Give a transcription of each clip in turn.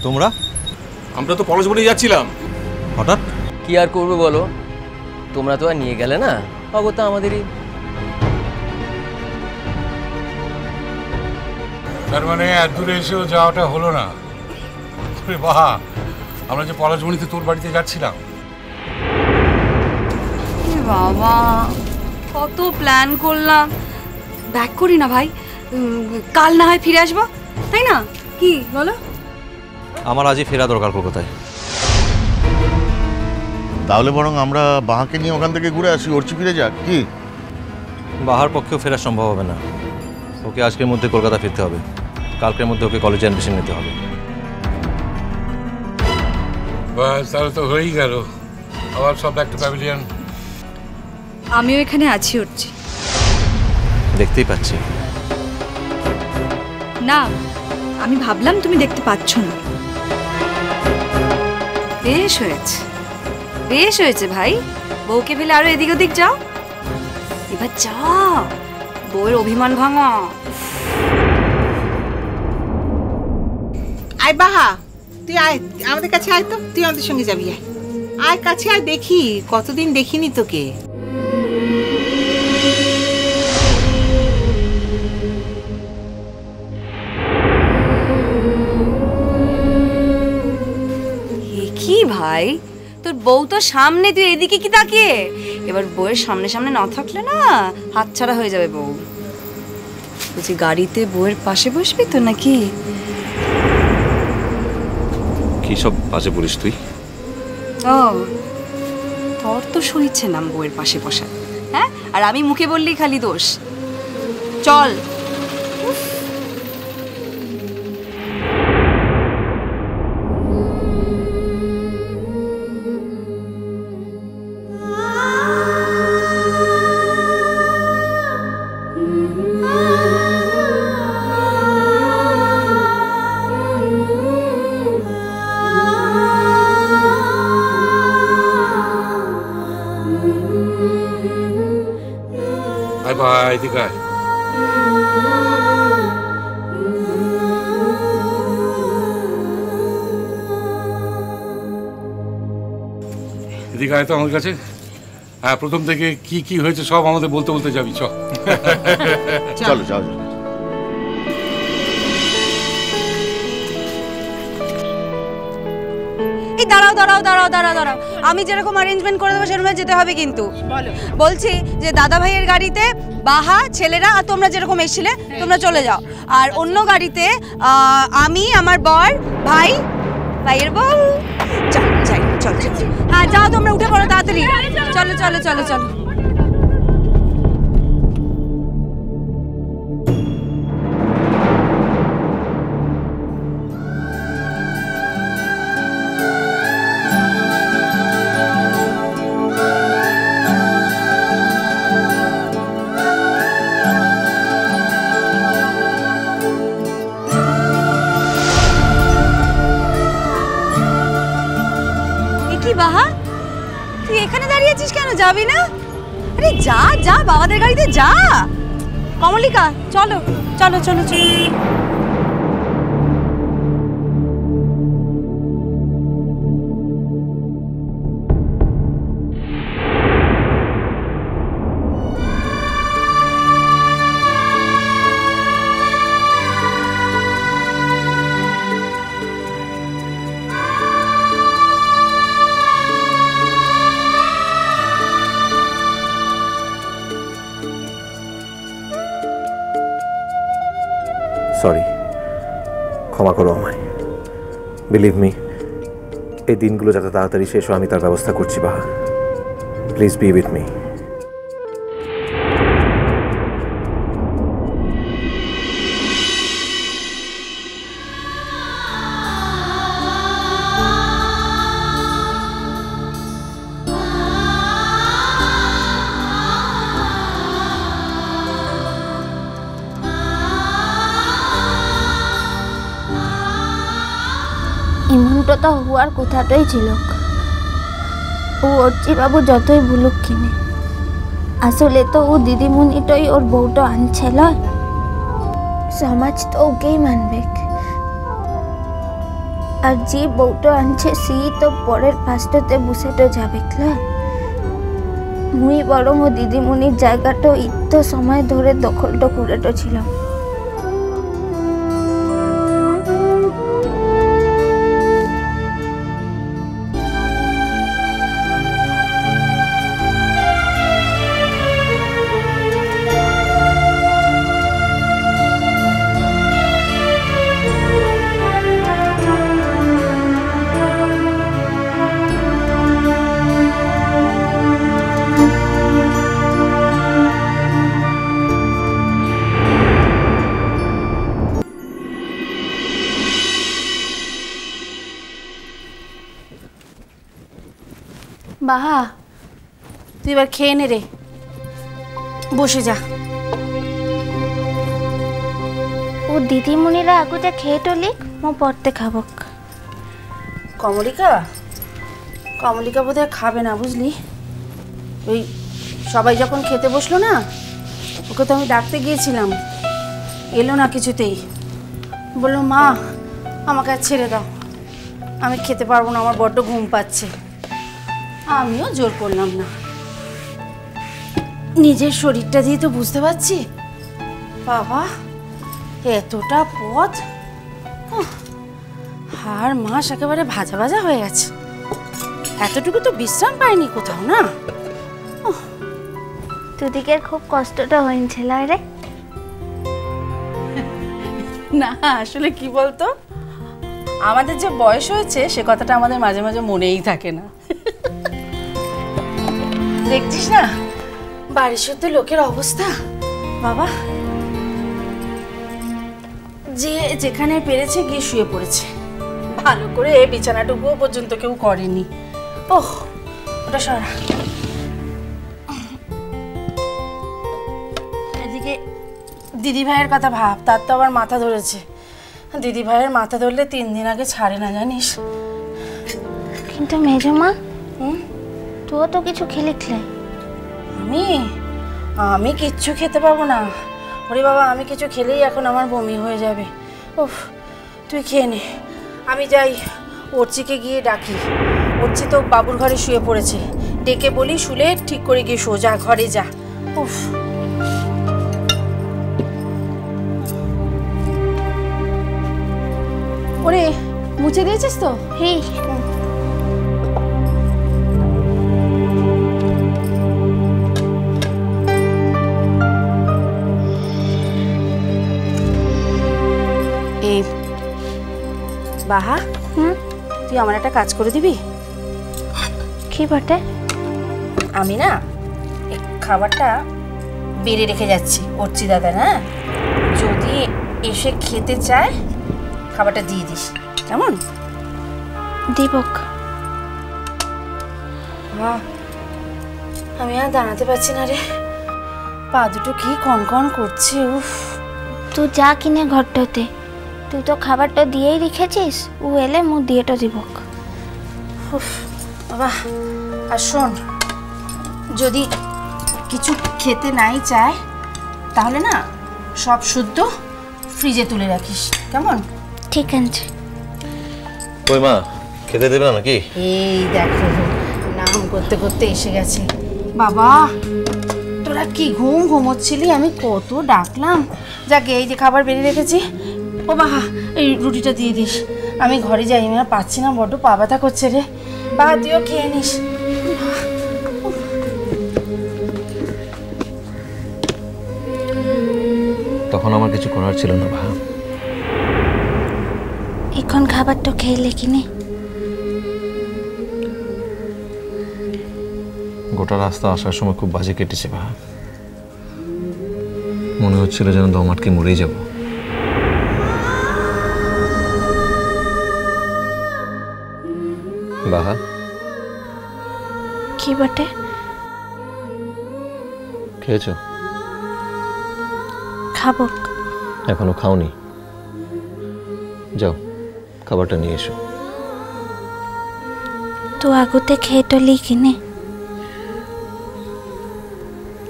তোমরা? আমরা তো পলাশ বলেই যাচ্ছিলাম। হঠাৎ কি আর করবো বলো, তোমরা তো আর নিয়ে গেলে না, অগত্যা আমাদেরই। তার মানে এত দূরে এসেও যাওয়াটা হলো না। বাহ, আমরা যে পলাশমণিতে তোর বাড়িতে যাচ্ছিলাম। বাবা, কত প্ল্যান করলাম। ব্যাক করি না ভাই, কাল না হয় ফিরে আসবো, তাই না? কি বলো? আমার আজই ফেরা দরকার কলকাতায়। তাহলে বরং আমরা বাহাকে নিয়ে ওখান থেকে ঘুরে আসি, অর্চি ফিরে যাক। কি বাহার পক্ষেও ফেরা সম্ভব হবে না, ওকে আজকের মধ্যে কলকাতা ফিরতে হবে, কালকের মধ্যে ওকে কলেজে অ্যাডমিশন নিতে হবে। বাস, তাহলে তো হয়েই গেল। আবার সব ব্যাক টু প্যাভিলিয়ন। আমিও এখানে আছি অর্চি। দেখতেই পাচ্ছি। না, আমি ভাবলাম তুমি দেখতে পাচ্ছ না। বেশ হয়েছে, বেশ হয়েছে ভাই। বউকে ফেলে আরো এদিক ওদিক যাও। এবার যাও, বউয়ের অভিমান ভাঙা। আয় বাহা, তুই আয় আমাদের কাছে, আয় তো, তুই আমাদের সঙ্গে যাবি। আয় আয় কাছে আয়, দেখি কতদিন দেখিনি তোকে। কি ভাই, তোর বউ তো সামনে, তুই এদিকে কি তাকিয়ে? এবার বউয়ের সামনে সামনে না থাকলে না হাতছাড়া হয়ে যাবে বউ। বলছি গাড়িতে বউয়ের পাশে বসবি তো নাকি? কি সব বাজে বলিস তুই? ও, তোর তো সইছে না বউয়ের পাশে বসা, হ্যাঁ? আর আমি মুখে বললেই খালি দোষ। চল। আয় ভাই, এদিকে আয়। এদিকে আয় তো আমার কাছে। হ্যাঁ, প্রথম থেকে কি কি হয়েছে সব আমাদের বলতে বলতে যাবি। চলো চলো। এই দাঁড়াও দাঁড়াও দাঁড়াও দাঁড়াও দাঁড়াও, আমি যেরকম অ্যারেঞ্জমেন্ট করে দেবো সেরকম যেতে হবে কিন্তু। বলছি যে দাদা ভাইয়ের গাড়িতে বাহা, ছেলেরা আর তোমরা যেরকম এসেছিলে তোমরা চলে যাও। আর অন্য গাড়িতে আমি, আমার বর, ভাই, ভাইয়ের বউ। চল যাই, চল চল। হ্যাঁ যাও, তোমরা উঠে পড়ো তাড়াতাড়ি। চলো চলো চলো চলো। বাহা, তুই এখানে দাঁড়িয়ে আছিস কেন? যাবি না? আরে যা যা, বাবাদের গাড়িতে যা। কমলিকা, চলো চলো চলো চলো। সরি, ক্ষমা করো আমায়। বিলিভ মি, এই দিনগুলো যাতে তাড়াতাড়ি শেষ হয় আমি তার ব্যবস্থা করছি। বাহা, প্লিজ বি উইথ মি। ইমনটা হওয়ার কথাটাই ছিল। ও অর্চি বাবু যতই বলুক কিনে, আসলে তো ও দিদিমণিটাই ওর বউটা আনছিল। সমাজ তো ওকেই মানবে। আর যে বউটা আনছে সেই তো পরের পাঁচটাতে বসেটো যাবে মুই বরং ও দিদিমণির জায়গাটা ইত্য সময় ধরে দখলটা করেটো ছিলাম। বাহা, তুই এবার খেয়ে নে রে, বসে যা। ও দিদিমণিরা আগুতে খেয়ে টলি মো পড়তে খাবক। কমলিকা বোধহয় খাবে না, বুঝলি? ওই সবাই যখন খেতে বসলো না, ওকে তো আমি ডাকতে গিয়েছিলাম, এলো না কিছুতেই। বললো মা আমাকে আর ছেড়ে দাও, আমি খেতে পারবো না, আমার বড্ড ঘুম পাচ্ছে। আমিও জোর করলাম না, নিজের শরীরটা দিয়ে তো বুঝতে পারছি। বাবা এতটা পথ, হাড় মাস একেবারে ভাজা ভাজা হয়ে গেছে। এতটুকু তো বিশ্রাম পাইনি কোথাও না। দুদিকের খুব কষ্টটা হয়েছিল রে। না আসলে কি বলতো, আমাদের যে বয়স হয়েছে সে কথাটা আমাদের মাঝে মাঝে মনেই থাকে না। দেখছিস না বাড়ির শুদ্ধ লোকের অবস্থা। বাবা যে যেখানে পেরেছে গিয়ে শুয়ে পড়েছে, ভালো করে বিছানাটুকুও পর্যন্ত কেউ করেনি। ওহ ওটা সরা। এদিকে দিদি ভাইয়ের কথা ভাব, তার তো আবার মাথা ধরেছে। দিদি ভাইয়ের মাথা ধরলে 3 দিন আগে ছাড়ে না, জানিস? কিন্তু মেজমা, তুইও তো কিছু খেলি খেলে। আমি কিচ্ছু খেতে পাবো না। ওরে বাবা, আমি কিছু খেলেই এখন আমার বমি হয়ে যাবে। উফ, তুই খেয়ে নে, আমি যাই অর্চিকে গিয়ে ডাকি। অর্চি তো বাবুর ঘরে শুয়ে পড়েছে, ডেকে বলি শুলে ঠিক করে গিয়ে শো, যা ঘরে যা। উফ ওরে, মুছে দিয়েছিস তো? হেই বাহা, তুই আমার একটা কাজ করে দিবি? কি বটে? আমি না এই খাবারটা বেড়ে রেখে যাচ্ছি অর্চি দাদা, না যদি এসে খেতে চায় খাবারটা দিয়ে দিস, কেমন? দিবক। আমি আর দাঁড়াতে পারছি না রে, পা দুটো কি কনকন করছে। উফ, তুই যা কিনে ঘরটাতে, তুই তো খাবারটা দিয়েই রেখেছিস, ও এলে মু দিয়েটা দিবক। উফ বাবা, আর শোন, যদি কিছু খেতে নাই চায় তাহলে না সব শুদ্ধ ফ্রিজে তুলে রাখিস, কেমন? ঠিক আছে। কই মা, খেতে দেবে না নাকি? এই দেখো নাম করতে করতে এসে গেছে। বাবা তোরা কি ঘুমোচ্ছিলি, আমি কত ডাকলাম। যাকে এই যে খাবার বেরিয়ে রেখেছি। ও বাহা, এই রুটিটা দিয়ে দিস, আমি ঘরে যাই, আমি আর পাচ্ছি না, বড্ড পা ব্যথা করছে রে। বাহা তুইও খেয়ে নিস। তখন আমার কিছু করার ছিল না ভা। এখন খাবারটা খেলে কিনে গোটা রাস্তা আসার সময় খুব বাজে কেটেছে ভা। মনে হচ্ছিল যেন দম আটকে মরেই যাব। বাহা, কি বটে? খেয়েছো? খাবো। এখনো খাওনি? যাও খাবারটা নিয়ে এসো। তো আগুতে খেয়ে টলি কিনে।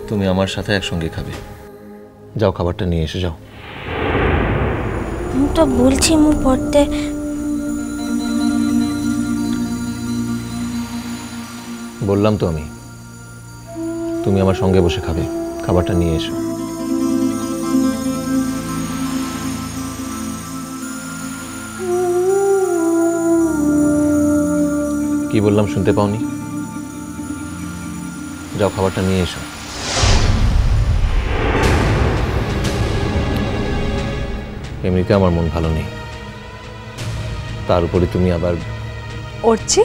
তুমি আমার সাথে একসঙ্গে খাবে, যাও খাবারটা নিয়ে এসে যাও। আমি তো বলছি মু পড়তে। বললাম তো আমি, তুমি আমার সঙ্গে বসে খাবে, খাবারটা নিয়ে এসো। কি বললাম শুনতে পাওনি? যাও খাবারটা নিয়ে এসো। এমনিতে আমার মন ভালো নেই, তার উপরে তুমি আবার। অর্চি,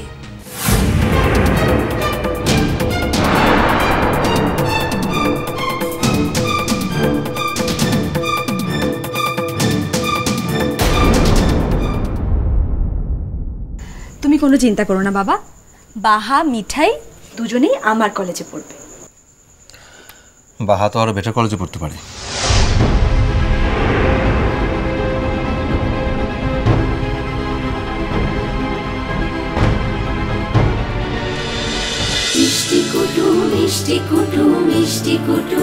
তুমি কোনো চিন্তা করো না বাবা, বাহা মিঠাই দুজনেই আমার কলেজে পড়বে। বাহা তো আরো বেটার কলেজে পড়তে পারে। মিষ্টি কুটু মিষ্টি কুটু মিষ্টি কুটু।